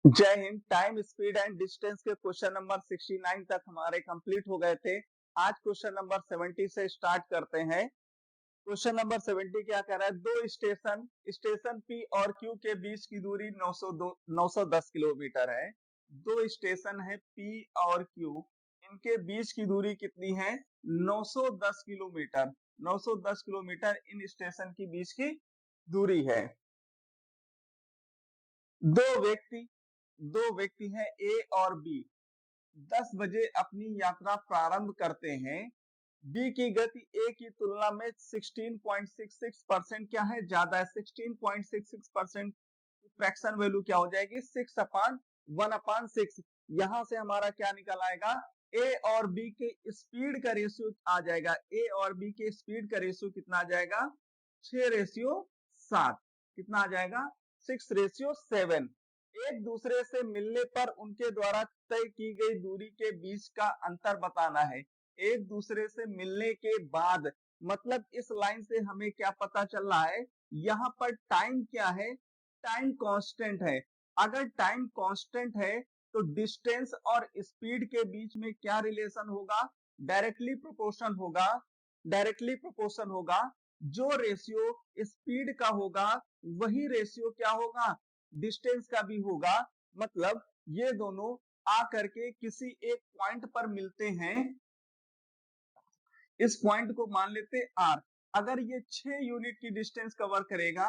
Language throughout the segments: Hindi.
जय Hind. Time speed and distance के क्वेश्चन नंबर 69 तक हमारे कंप्लीट हो गए थे। आज क्वेश्चन नंबर 70 से स्टार्ट करते हैं। क्वेश्चन नंबर 70 क्या कह रहा है, दो स्टेशन पी और क्यू के बीच की दूरी 910 किलोमीटर है। दो स्टेशन है पी और क्यू, इनके बीच की दूरी कितनी है? 910 किलोमीटर। 910 किलोमीटर इन स्टेशन की बीच की दूरी है। दो व्यक्ति हैं ए और बी, 10 बजे अपनी यात्रा प्रारंभ करते हैं। बी की गति ए की तुलना में 16.66% क्या है? ज्यादा है। 16.66% फ्रैक्शन वैल्यू क्या हो जाएगी? 6/1/6। यहां से हमारा क्या निकल आएगा? ए और बी के स्पीड का रेशियो आ जाएगा। ए और बी के स्पीड का रेशियो कितना आ जाएगा? 6:7। कितना आ जाएगा? 6:7। एक दूसरे से मिलने पर उनके द्वारा तय की गई दूरी के बीच का अंतर बताना है। एक दूसरे से मिलने के बाद, मतलब इस लाइन से हमें क्या पता चल रहा है? यहाँ पर टाइम क्या है? टाइम कांस्टेंट है। अगर टाइम कांस्टेंट है तो डिस्टेंस और स्पीड के बीच में क्या रिलेशन होगा? डायरेक्टली प्रोपोर्शन होगा। डायरेक्टली प्रोपोर्शन होगा। जो रेशियो स्पीड का होगा वही रेशियो क्या होगा? डिस्टेंस का भी होगा। मतलब ये दोनों आकर के किसी एक पॉइंट पर मिलते हैं। इस पॉइंट को मान लेते आर। अगर ये 6 यूनिट की डिस्टेंस कवर करेगा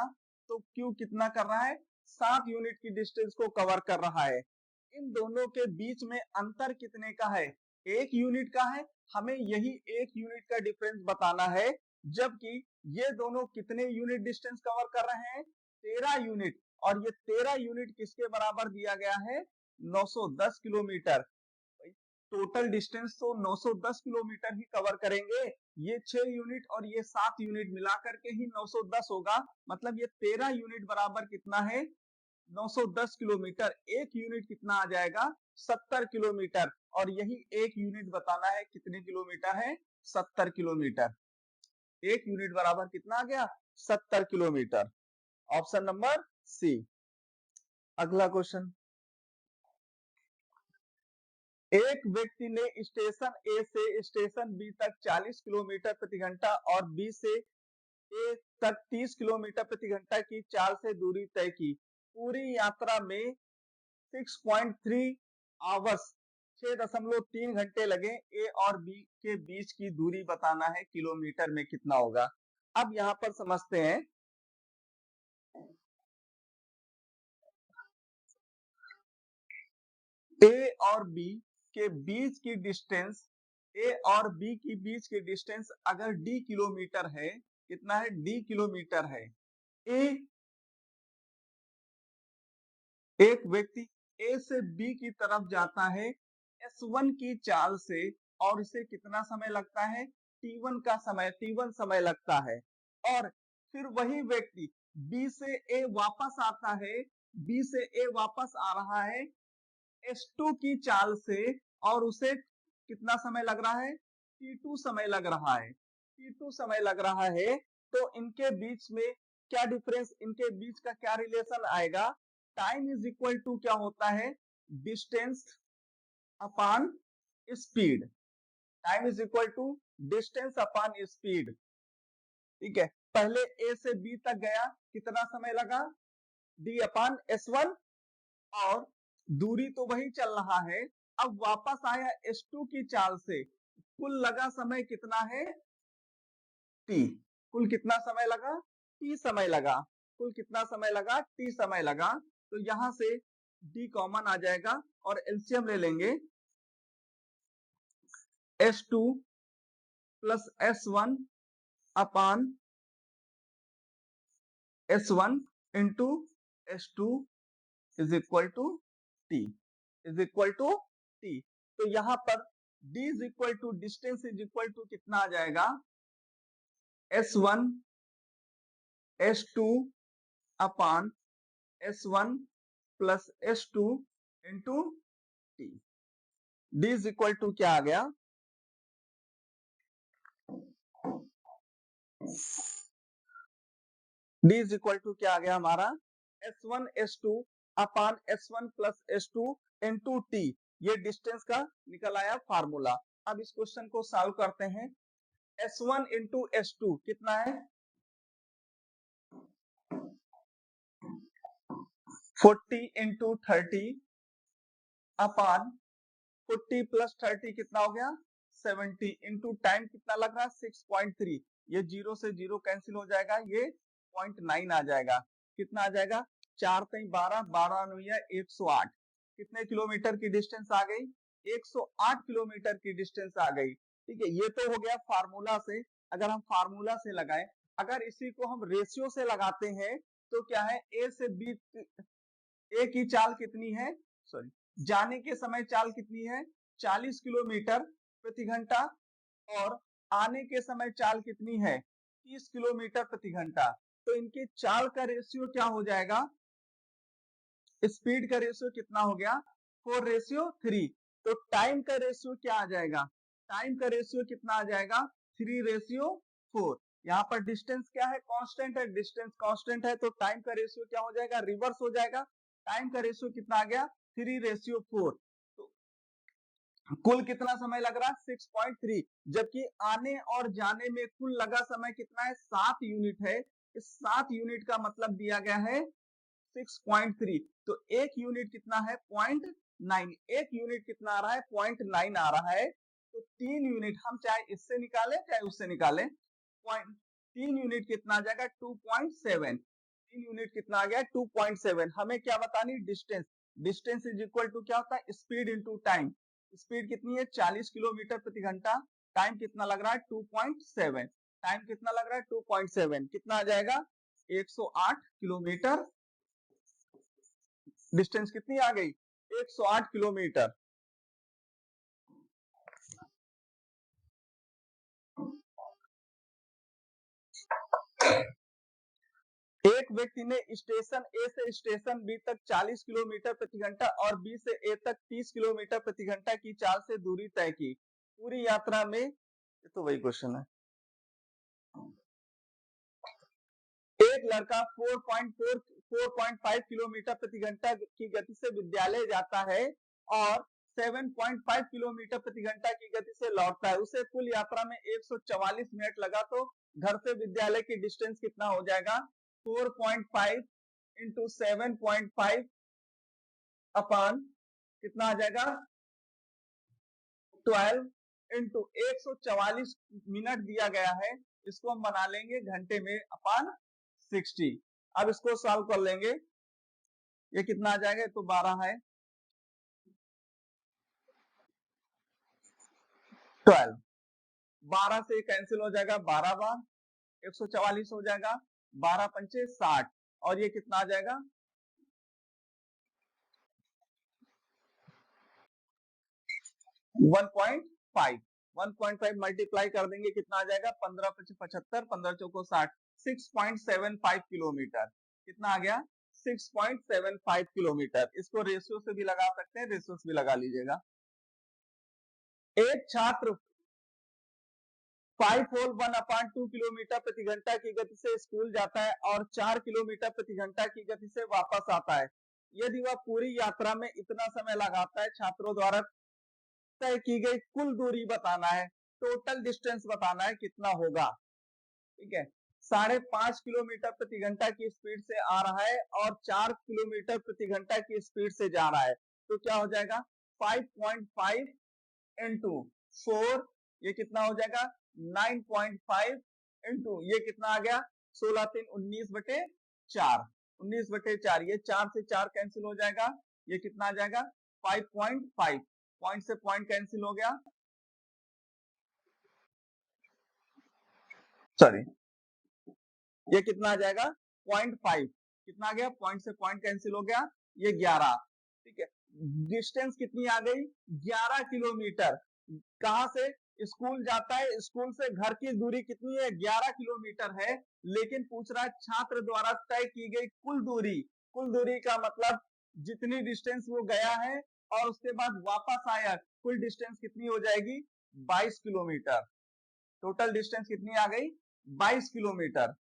तो क्यू कितना कर रहा है? 7 यूनिट की डिस्टेंस को कवर कर रहा है। इन दोनों के बीच में अंतर कितने का है? 1 यूनिट का है। हमें यही 1 यूनिट का डिफरेंस बताना है, जबकि ये दोनों कितने यूनिट डिस्टेंस कवर कर रहे हैं? 13 यूनिट। और ये 13 यूनिट किसके बराबर दिया गया है? 910 किलोमीटर। टोटल डिस्टेंस तो 910 किलोमीटर ही कवर करेंगे। ये 6 यूनिट और ये 7 यूनिट मिला करके ही 910 होगा। मतलब ये 13 यूनिट बराबर कितना है? 910 किलोमीटर। एक यूनिट कितना आ जाएगा? 70 किलोमीटर। और यही एक यूनिट बताना है कितने किलोमीटर है? 70 किलोमीटर। एक यूनिट बराबर कितना आ गया? 70 किलोमीटर। Option number C. अगला क्वेश्चन, एक व्यक्ति ने स्टेशन ए से स्टेशन बी तक 40 किलोमीटर प्रति घंटा और बी से ए तक 30 किलोमीटर प्रति घंटा की चाल से दूरी तय की। पूरी यात्रा में 6.3 आवर्स, 6.3 घंटे लगे। ए और बी के बीच की दूरी बताना है, किलोमीटर में कितना होगा? अब यहां पर समझते हैं। ए और बी के बीच की डिस्टेंस, ए और बी की बीच की डिस्टेंस अगर डी किलोमीटर है, कितना है? डी किलोमीटर है। ए, एक व्यक्ति ए से बी की तरफ जाता है S1 की चाल से, और इसे कितना समय लगता है? T1 समय लगता है। और फिर वही व्यक्ति बी से ए वापस आता है। बी से ए वापस आ रहा है S2 की चाल से, और उसे कितना समय लग रहा है? T2 समय लग रहा है। T2 समय लग रहा है। तो इनके बीच में क्या डिफरेंस, इनके बीच का क्या रिलेशन आएगा? टाइम इज इक्वल टू क्या होता है? Distance upon speed. Time is equal to distance upon speed. ठीक है। पहले ए से बी तक गया, कितना समय लगा? D/S1। और दूरी तो वही चल रहा है। अब वापस आया S2 की चाल से, कुल लगा समय कितना है? T। कुल कितना समय लगा? T समय लगा। कुल कितना समय लगा? T समय लगा। तो यहां से D कॉमन आ जाएगा और एलसीएम ले लेंगे। S2 plus S1 upon S1 into S2 is equal to T। Is equal to T। तो यहां पर D is equal to distance is equal to कितना आ जाएगा? S1 S2 upon S1 plus S2 into T। D is equal to क्या आ गया? D इज इक्वल टू क्या आ गया हमारा? S1 S2 upon S1 plus S2 into T, ये डिस्टेंस का निकल आया फार्मूला। अब इस क्वेश्चन को सॉल्व करते हैं। S1 इंटू S2 कितना है 40 इंटू 30 अपान 40 प्लस 30 कितना हो गया 70 इंटू टाइम कितना लग रहा है 6.3, ये जीरो से जीरो कैंसिल हो जाएगा, ये 0.9 आ जाएगा। कितना आ जाएगा 4 3 12 12 9 108, कितने किलोमीटर की डिस्टेंस आ गई 108 किलोमीटर की डिस्टेंस आ गई। ठीक है, ये तो हो गया फार्मूला से। अगर हम फार्मूला से लगाएं, अगर इसी को हम रेशियो से लगाते हैं तो क्या है ए से बी, ए की चाल कितनी है, सॉरी जाने के समय चाल कितनी है 40 किलोमीटर प्रति घंटा, और आने के समय चाल कितनी है 30 किलोमीटर प्रति घंटा। तो इनके चाल का रेशियो क्या हो जाएगा, स्पीड का रेशियो कितना हो गया 4:3। तो टाइम का रेशियो क्या आ जाएगा, टाइम का रेशियो कितना आ जाएगा 3:4। यहाँ पर डिस्टेंस क्या है कांस्टेंट है, डिस्टेंस कांस्टेंट है तो टाइम का रेशियो क्या हो जाएगा रिवर्स हो जाएगा। टाइम का रेशियो कितना आ गया 3:4। तो कुल कितना समय लग रहा है 6.3, जबकि आने और जाने में कुल लगा समय कितना है 7 यूनिट है। इस 7 यूनिट का मतलब दिया गया है 6.3, तो एक यूनिट कितना है 0.9, एक यूनिट कितना आ रहा है 0.9 आ रहा है। तो 3 यूनिट हम चाहे इससे निकालें चाहे उससे निकालें, 3 यूनिट कितना आ जाएगा 2.7, 3 यूनिट कितना आ गया 2.7। हमें क्या बतानी distance, distance is equal to क्या होता है स्पीड इंटू टाइम। स्पीड कितनी है 40 किलोमीटर प्रति घंटा, टाइम कितना लग रहा है 2.7, टाइम कितना लग रहा है 2.7, कितना आ जाएगा 108 किलोमीटर। डिस्टेंस कितनी आ गई 108 किलोमीटर। एक व्यक्ति ने स्टेशन ए से स्टेशन बी तक 40 किलोमीटर प्रति घंटा और बी से ए तक 30 किलोमीटर प्रति घंटा की चाल से दूरी तय की। पूरी यात्रा में, ये तो वही क्वेश्चन है, एक लड़का 4.5 किलोमीटर प्रति घंटा की गति से विद्यालय जाता है और 7.5 किलोमीटर प्रति घंटा की गति से लौटता है। उसे कुल यात्रा में 144 मिनट लगा, तो घर से विद्यालय की डिस्टेंस कितना हो जाएगा 4.5 इंटू 7.5 अपान कितना आ जाएगा 12 इंटू 144 मिनट दिया गया है, इसको हम बना लेंगे घंटे में अपान 60। अब इसको सॉल्व कर लेंगे, ये कितना आ जाएगा तो 12 है 12, 12 से कैंसिल हो जाएगा 12 बार 144 हो जाएगा, 12 पंचे 60, और ये कितना आ जाएगा 1.5, 1.5 मल्टीप्लाई कर देंगे कितना आ जाएगा 15 पचे 75, 15 चौको 60, 6.75 किलोमीटर। कितना आ गया 6.75 किलोमीटर। इसको रेशियो से भी लगा सकते हैं, रेशियो से भी लगा लीजिएगा। एक छात्र 5/1/2 किलोमीटर प्रति घंटा की गति से स्कूल जाता है और 4 किलोमीटर प्रति घंटा की गति से वापस आता है। यदि वह पूरी यात्रा में इतना समय लगाता है, छात्रों द्वारा तय की गई कुल दूरी बताना है, टोटल डिस्टेंस बताना है कितना होगा। ठीक है, 5.5 किलोमीटर प्रति घंटा की स्पीड से आ रहा है और 4 किलोमीटर प्रति घंटा की स्पीड से जा रहा है, तो क्या हो जाएगा 5.5 इंटू 4, ये कितना हो जाएगा 9.5 इंटू ये कितना आ गया 16 3 19/4, 19/4, ये 4 से 4 कैंसिल हो जाएगा, ये कितना आ जाएगा 5.5, पॉइंट से पॉइंट कैंसिल हो गया, सॉरी ये कितना आ जाएगा 0.5, कितना आ गया पॉइंट से पॉइंट कैंसिल हो गया, ये 11। ठीक है, डिस्टेंस कितनी आ गई 11 किलोमीटर। कहां से स्कूल जाता है, स्कूल से घर की दूरी कितनी है 11 किलोमीटर है, लेकिन पूछ रहा है छात्र द्वारा तय की गई कुल दूरी। कुल दूरी का मतलब जितनी डिस्टेंस वो गया है और उसके बाद वापस आया, कुल डिस्टेंस कितनी हो जाएगी 22 किलोमीटर। टोटल डिस्टेंस कितनी आ गई 22 किलोमीटर।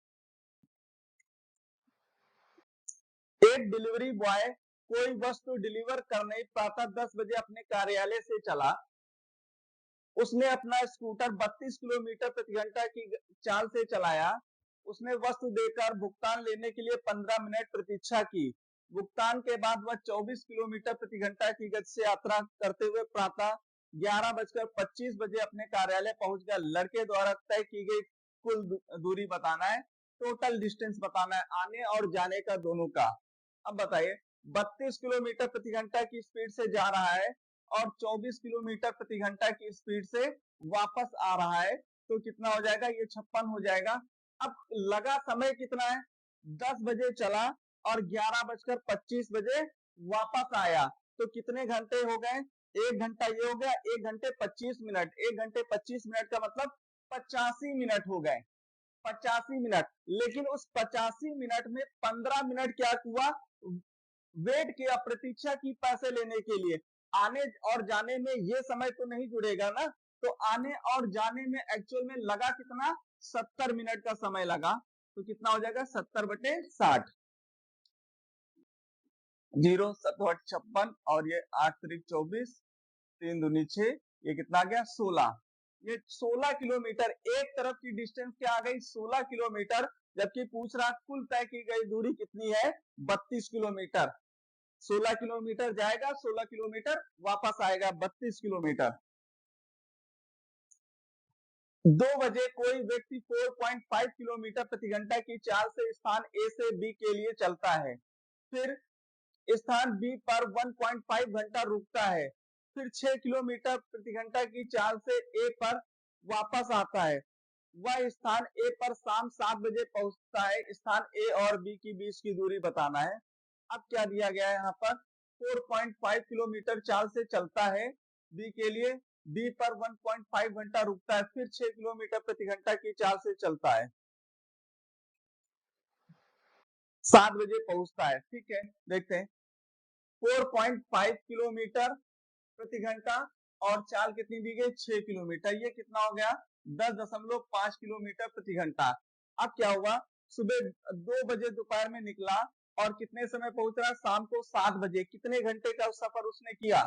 एक डिलीवरी बॉय कोई वस्तु डिलीवर करने प्रातः 10 बजे अपने कार्यालय से चला। उसने अपना स्कूटर 32 किलोमीटर प्रति घंटा की चाल से चलाया। उसने वस्तु देकर भुगतान लेने के लिए 15 मिनट प्रतीक्षा की। भुगतान के बाद वह 24 किलोमीटर प्रति घंटा की गति से यात्रा करते हुए प्रातः 11:25 बजे अपने कार्यालय पहुंच गया। लड़के द्वारा तय की गई कुल दूरी बताना है, टोटल डिस्टेंस बताना है, आने और जाने का दोनों का। अब बताइए, 32 किलोमीटर प्रति घंटा की स्पीड से जा रहा है और 24 किलोमीटर प्रति घंटा की स्पीड से वापस आ रहा है, तो कितना हो जाएगा? ये 56 हो जाएगा। अब लगा समय कितना है? 10 बजे चला और 11:25 बजे वापस आया, तो कितने घंटे हो गए? 1 घंटा ये हो गया, 1 घंटे 25 मिनट। 1 घंटे 25 मिनट का मतलब 85 मिनट हो गए, 85 मिनट। लेकिन उस 85 मिनट में 15 मिनट क्या हुआ? वेट किया, प्रतीक्षा की पैसे लेने के लिए। आने और जाने में ये समय तो नहीं जुड़ेगा ना, तो आने और जाने में एक्चुअल में लगा कितना? 70 मिनट का समय लगा। तो कितना हो जाएगा? 70/60। 0 7 8 56 और ये 8 3 24, 3 दूनी 6, ये कितना आ गया? 16। ये 16 किलोमीटर एक तरफ की डिस्टेंस क्या आ गई? 16 किलोमीटर। जबकि पूछ रहा कुल तय की गई दूरी कितनी है? 32 किलोमीटर। 16 किलोमीटर जाएगा, 16 किलोमीटर वापस आएगा, 32 किलोमीटर। 2 बजे कोई व्यक्ति 4.5 किलोमीटर प्रति घंटा की चाल से स्थान ए से बी के लिए चलता है, फिर स्थान बी पर 1.5 घंटा रुकता है, फिर 6 किलोमीटर प्रति घंटा की चाल से ए पर वापस आता है। वह स्थान ए पर शाम 7 बजे पहुंचता है। स्थान ए और बी की बीच की दूरी बताना है। अब क्या दिया गया है यहाँ पर? 4.5 किलोमीटर चाल से चलता है बी के लिए, बी पर 1.5 घंटा रुकता है, फिर 6 किलोमीटर प्रति घंटा की चाल से चलता है, 7 बजे पहुंचता है। ठीक है, देखते हैं। 4.5 किलोमीटर प्रति घंटा और चाल कितनी दी गई? 6 किलोमीटर। ये कितना हो गया? 10.5 किलोमीटर प्रति घंटा। अब क्या हुआ? सुबह 2 बजे दोपहर में निकला और कितने समय पहुंच रहा? शाम को 7 बजे। कितने घंटे का सफर उसने किया?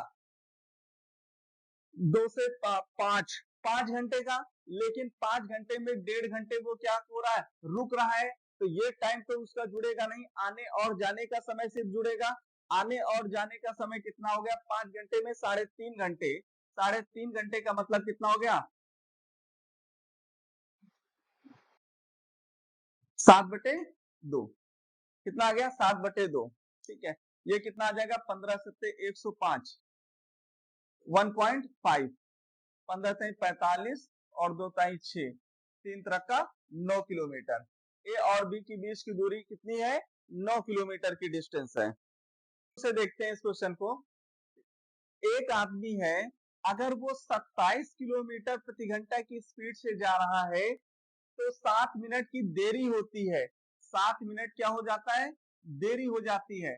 2 से 5 घंटे का। लेकिन 5 घंटे में 1.5 घंटे वो क्या हो रहा है? रुक रहा है। तो ये टाइम तो उसका जुड़ेगा नहीं, आने और जाने का समय सिर्फ जुड़ेगा। आने और जाने का समय कितना हो गया? 5 घंटे में 3.5 घंटे। 3.5 घंटे का मतलब कितना हो गया? 7/2। कितना आ गया? 7/2। ठीक है, ये कितना आ जाएगा? 15 सत्ते 105, 1.5। 15 ताई 45 और 2 ताई 6, 3 तरह का 9 किलोमीटर। ए और बी की बीच की दूरी कितनी है? 9 किलोमीटर की डिस्टेंस है। उसे देखते हैं इस क्वेश्चन को। एक आदमी है, अगर वो 27 किलोमीटर प्रति घंटा की स्पीड से जा रहा है तो 7 मिनट की देरी होती है। 7 मिनट क्या हो जाता है? देरी हो जाती है।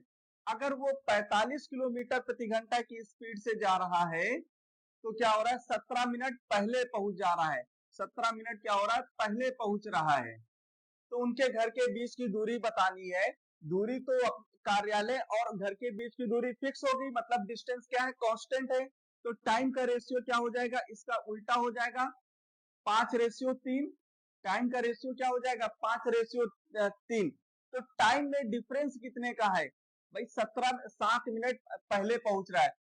अगर वो 45 किलोमीटर प्रति घंटा की स्पीड से जा रहा है तो क्या हो रहा है? 17 मिनट पहले पहुंच जा रहा है। 17 मिनट क्या हो रहा है? पहले पहुंच रहा है। तो उनके घर के बीच की दूरी बतानी है। दूरी तो कार्यालय और घर के बीच की दूरी फिक्स होगी, मतलब डिस्टेंस क्या है? कांस्टेंट है। तो टाइम का रेशियो क्या हो जाएगा? इसका उल्टा हो जाएगा, 5:3। टाइम का रेशियो क्या हो जाएगा? 5:3। तो टाइम में डिफरेंस कितने का है भाई? 7 मिनट पहले पहुंच रहा है,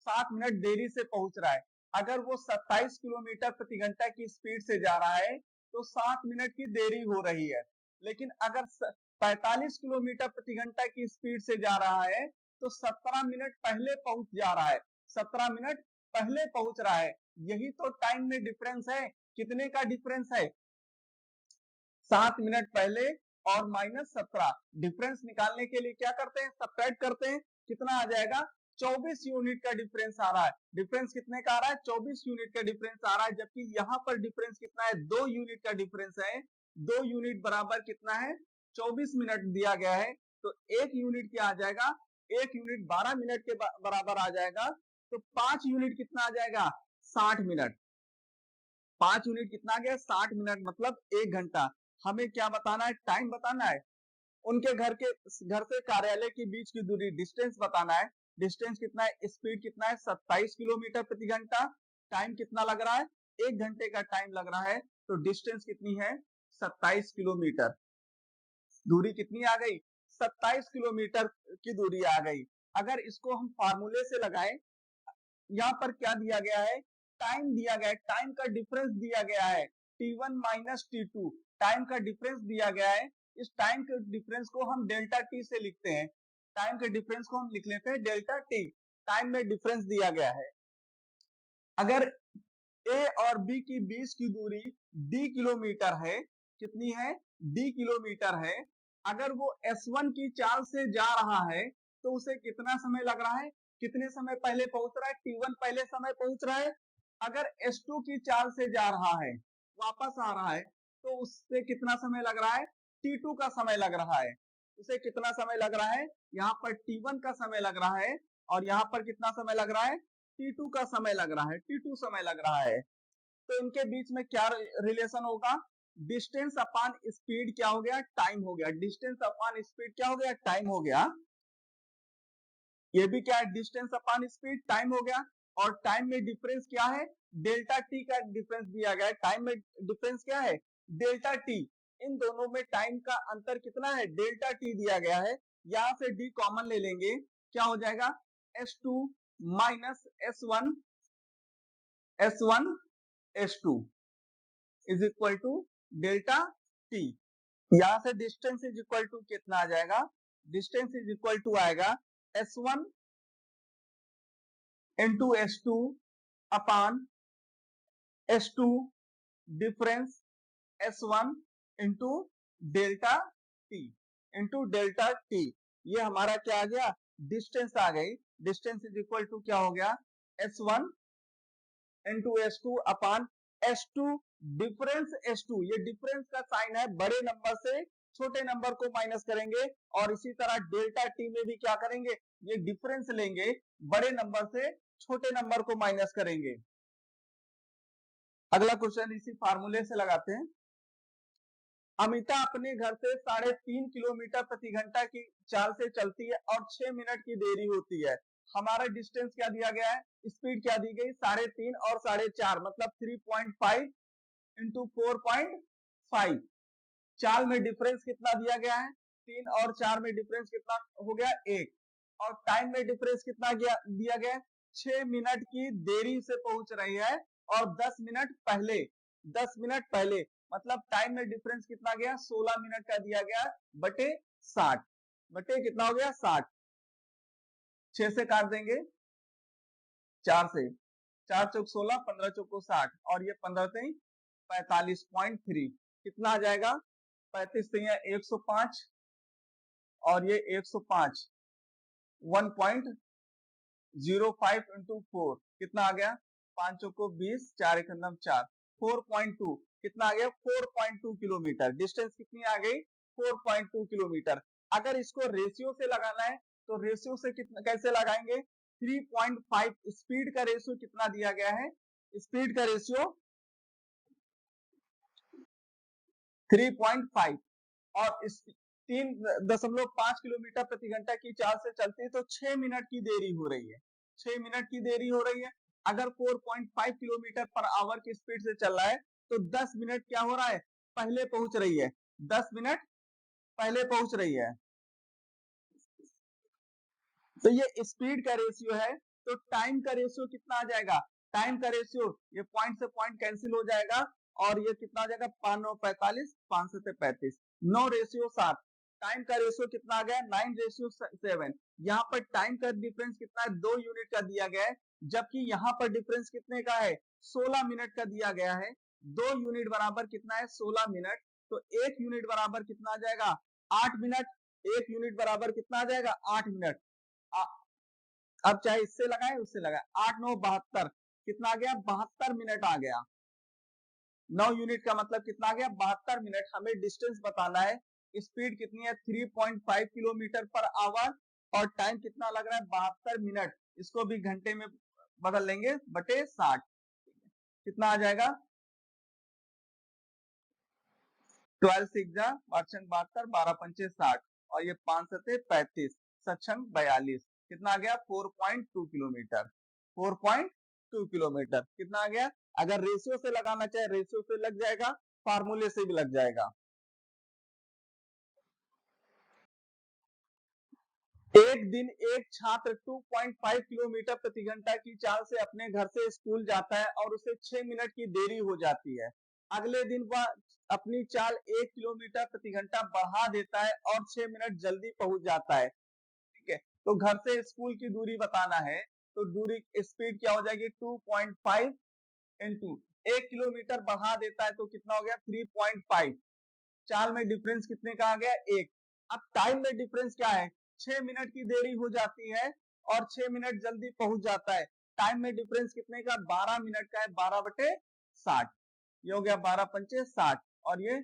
7 मिनट देरी से पहुंच रहा है। अगर वो 27 किलोमीटर प्रति घंटा की स्पीड से जा रहा है तो 7 मिनट की देरी हो रही है। लेकिन अगर 45 किलोमीटर प्रति घंटा की स्पीड से जा रहा है तो 17 मिनट पहले पहुंच जा रहा है, 17 मिनट पहले पहुंच रहा है। यही तो टाइम में डिफरेंस है। कितने का डिफरेंस है? 7 मिनट पहले और -17। डिफरेंस निकालने के लिए क्या करते हैं? सब्ट्रैक्ट करते हैं। कितना आ जाएगा? 24 यूनिट का डिफरेंस आ रहा है। डिफरेंस कितने का आ रहा है? 24 यूनिट का डिफरेंस आ रहा है। जबकि यहाँ पर डिफरेंस कितना है? 2 यूनिट का डिफरेंस है। 2 यूनिट बराबर कितना है? 24 मिनट दिया गया है। तो 1 यूनिट क्या आ जाएगा? 1 यूनिट 12 मिनट के बराबर आ जाएगा। तो 5 यूनिट कितना आ जाएगा? 60 मिनट। 5 यूनिट कितना आ गया? 60 मिनट, मतलब 1 घंटा। हमें क्या बताना है? टाइम बताना है। उनके घर से कार्यालय के बीच की दूरी डिस्टेंस बताना है। डिस्टेंस कितना है, स्पीड कितना है 27 किलोमीटर प्रति घंटा। टाइम कितना लग रहा है, 1 घंटे का टाइम लग रहा है। तो डिस्टेंस कितनी है 27 किलोमीटर। दूरी कितनी आ गई 27 किलोमीटर की दूरी आ गई। अगर इसको हम फार्मूले से लगाएं, यहाँ पर क्या दिया गया है, टाइम दिया गया है, टाइम का डिफरेंस दिया गया है T1 माइनस T2, टाइम का डिफरेंस दिया गया है। इस टाइम के डिफरेंस को हम डेल्टा टी से लिखते हैं। टाइम के डिफरेंस को हम लिख लेते हैं डेल्टा टी। टाइम में डिफरेंस दिया गया है। अगर ए और बी की बीच की दूरी डी किलोमीटर है, कितनी है डी किलोमीटर है। अगर वो S1 की चाल से जा रहा है तो उसे कितना समय लग रहा है, कितने समय पहले पहुंच रहा है, T1 पहले समय पहुंच रहा है। अगर S2 की चाल से जा रहा है, वापस आ रहा है, तो उससे कितना समय लग रहा है, T2 का समय लग रहा है। उसे कितना समय लग रहा है, यहाँ पर T1 का समय लग रहा है और यहाँ पर कितना समय लग रहा है, T2 का समय लग रहा है, T2 समय लग रहा है। तो इनके बीच में क्या रिलेशन होगा, डिस्टेंस अपॉन स्पीड क्या हो गया, टाइम हो गया। डिस्टेंस अपॉन स्पीड क्या हो गया, टाइम हो गया। ये भी क्या है, डिस्टेंस अपॉन स्पीड टाइम हो गया। और टाइम में डिफरेंस क्या है, डेल्टा टी का डिफरेंस दिया गया है। टाइम में डिफरेंस क्या है, डेल्टा टी। इन दोनों में टाइम का अंतर कितना है, डेल्टा टी दिया गया है। यहां से डी कॉमन ले लेंगे, क्या हो जाएगा S2 minus S1 S2 is equal to delta T. यहां से डिस्टेंस इज इक्वल टू कितना आ जाएगा, डिस्टेंस इज इक्वल टू आएगा S1 इंटू S2 अपान S2 difference S1 into delta T. ये हमारा क्या आ गया, डिस्टेंस आ गई। डिस्टेंस इज इक्वल टू क्या हो गया, S1 इंटू S2 अपान S2 डिफरेंस S2। ये डिफरेंस का साइन है, बड़े नंबर से छोटे नंबर को माइनस करेंगे। और इसी तरह डेल्टा टी में भी क्या करेंगे, ये डिफरेंस लेंगे, बड़े नंबर से छोटे नंबर को माइनस करेंगे। अगला क्वेश्चन इसी फार्मूले से लगाते हैं। अमिता अपने घर से 3.5 किलोमीटर प्रति घंटा की चाल से चलती है और 6 मिनट की देरी होती है। हमारा डिस्टेंस क्या दिया गया है, स्पीड क्या दी गई 3.5 और 4.5 मतलब 3.5 इंटू 4.5। चाल में डिफरेंस कितना दिया गया है, 3 और 4 में डिफरेंस कितना हो गया 1। और टाइम में डिफरेंस कितना दिया गया है, 6 मिनट की देरी से पहुंच रही है और 10 मिनट पहले मतलब टाइम में डिफरेंस कितना गया 16 मिनट का दिया गया बटे 60, बटे कितना हो गया 60। 6 से काट देंगे, 4 से, 4 चौक 16, 15 चौको 60 और ये 15 से 45.3 कितना आ जाएगा, 35 से 105 और ये 105 1.05 इंटू 4 कितना आ गया, 5 चौको 20, 4 एकम 4, 4.2 कितना आ गया 4.2 किलोमीटर। डिस्टेंस कितनी आ गई 4.2 किलोमीटर। अगर इसको रेशियो से लगाना है तो रेशियो से कितना कैसे लगाएंगे, 3.5 स्पीड का रेशियो कितना दिया गया है, स्पीड का रेशियो 3.5 और 3.5 किलोमीटर प्रति घंटा की चाल से चलती है तो 6 मिनट की देरी हो रही है, 6 मिनट की देरी हो रही है। अगर 4.5 किलोमीटर पर आवर की स्पीड से चल रहा है तो 10 मिनट क्या हो रहा है, पहले पहुंच रही है, 10 मिनट पहले पहुंच रही है। तो ये स्पीड का रेशियो है। तो टाइम का रेशियो कितना आ जाएगा, टाइम का रेशियो ये पॉइंट से पॉइंट कैंसिल हो जाएगा और ये कितना आ जाएगा 5 9 45, 5 से 35, 9 रेशियो 7। टाइम का रेशियो कितना आ गया 9 रेशियो 7। यहाँ पर टाइम का डिफरेंस कितना है 2 यूनिट का दिया गया है, जबकि यहाँ पर डिफरेंस कितने का है 16 मिनट का दिया गया है। 2 यूनिट बराबर कितना है 16 मिनट, तो 1 यूनिट बराबर कितना आ जाएगा 8 मिनट। 1 यूनिट बराबर कितना आ जाएगा 8 मिनट। अब चाहे इससे लगाए उससे लगाए, 8 9 72 कितना आ गया 72 मिनट आ गया। 9 यूनिट का मतलब कितना आ गया 72 मिनट। हमें डिस्टेंस बताना है, स्पीड कितनी है 3.5 किलोमीटर पर आवर और टाइम कितना लग रहा है 72 मिनट। इसको भी घंटे में बदल लेंगे बटे 60, कितना आ जाएगा 12 6 72 12 पंचे 60। और ये 5 सते 35, 42, कितना आ गया 4.2 किलोमीटर। 4.2 किलोमीटर कितना आ गया। अगर रेशियो से लगाना चाहे रेशियो से लग जाएगा, फार्मूले से भी लग जाएगा। एक दिन एक छात्र 2.5 किलोमीटर प्रति घंटा की चाल से अपने घर से स्कूल जाता है और उसे 6 मिनट की देरी हो जाती है। अगले दिन वह अपनी चाल 1 किलोमीटर प्रति घंटा बढ़ा देता है और 6 मिनट जल्दी पहुंच जाता है। ठीक है, तो घर से स्कूल की दूरी बताना है, तो दूरी स्पीड क्या हो जाएगी 2.5 इंटू 1 किलोमीटर बढ़ा देता है तो कितना हो गया 3.5। चाल में डिफरेंस कितने का आ गया 1। अब टाइम में डिफरेंस क्या है, 6 मिनट की देरी हो जाती है और 6 मिनट जल्दी पहुंच जाता है। टाइम में डिफरेंस कितने का 12 मिनट का है, 12/60। ये हो गया 12 पंचे 60 और ये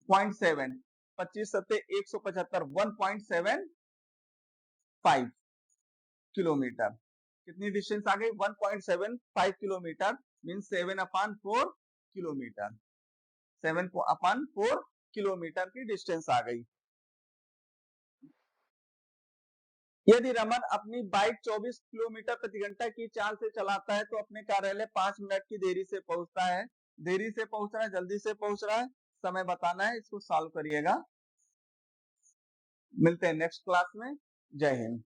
0.7, 25 सत्ते 175, 1.75 किलोमीटर। कितनी डिस्टेंस आ गई 1.75 किलोमीटर, मीन 7/4 किलोमीटर। 7/4 किलोमीटर की डिस्टेंस आ गई। यदि रमन अपनी बाइक 24 किलोमीटर प्रति घंटा की चाल से चलाता है तो अपने कार्यालय 5 मिनट की देरी से पहुंचता है। देरी से पहुंच रहा है, जल्दी से पहुंच रहा है, समय बताना है, इसको सॉल्व करिएगा। मिलते हैं नेक्स्ट क्लास में। जय हिंद।